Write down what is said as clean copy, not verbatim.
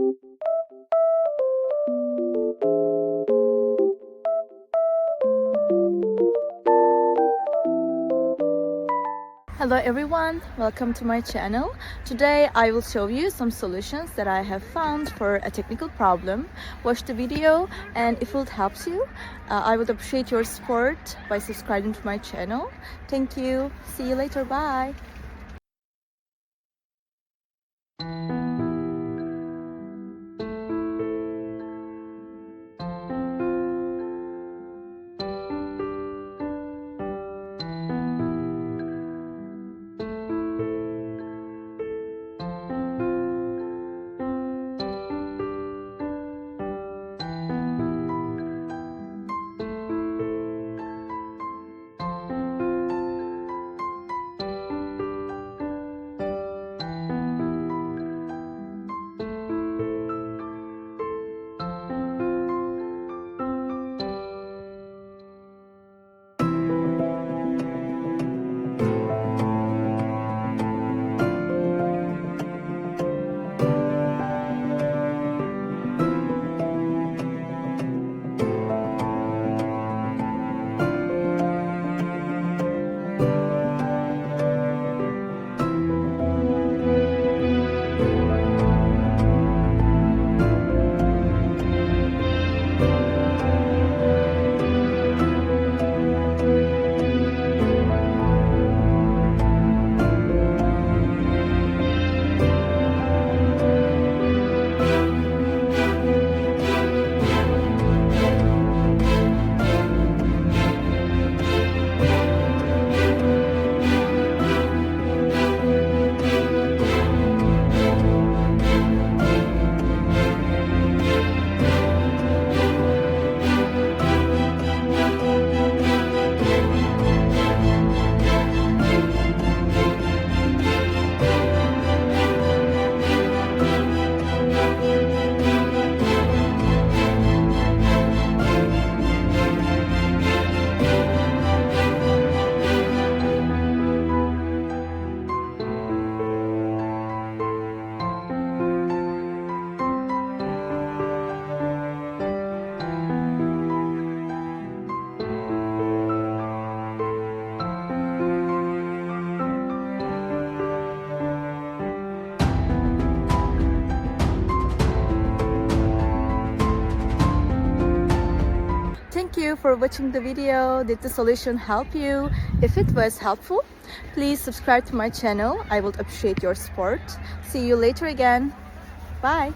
Hello everyone, welcome to my channel. Today I will show you some solutions that I have found for a technical problem. Watch the video, and if it helps you, I would appreciate your support by subscribing to my channel. Thank you. See you later. Bye. Thank you for watching the video. Did the solution help you? If it was helpful, please subscribe to my channel. I would appreciate your support. See you later again. Bye.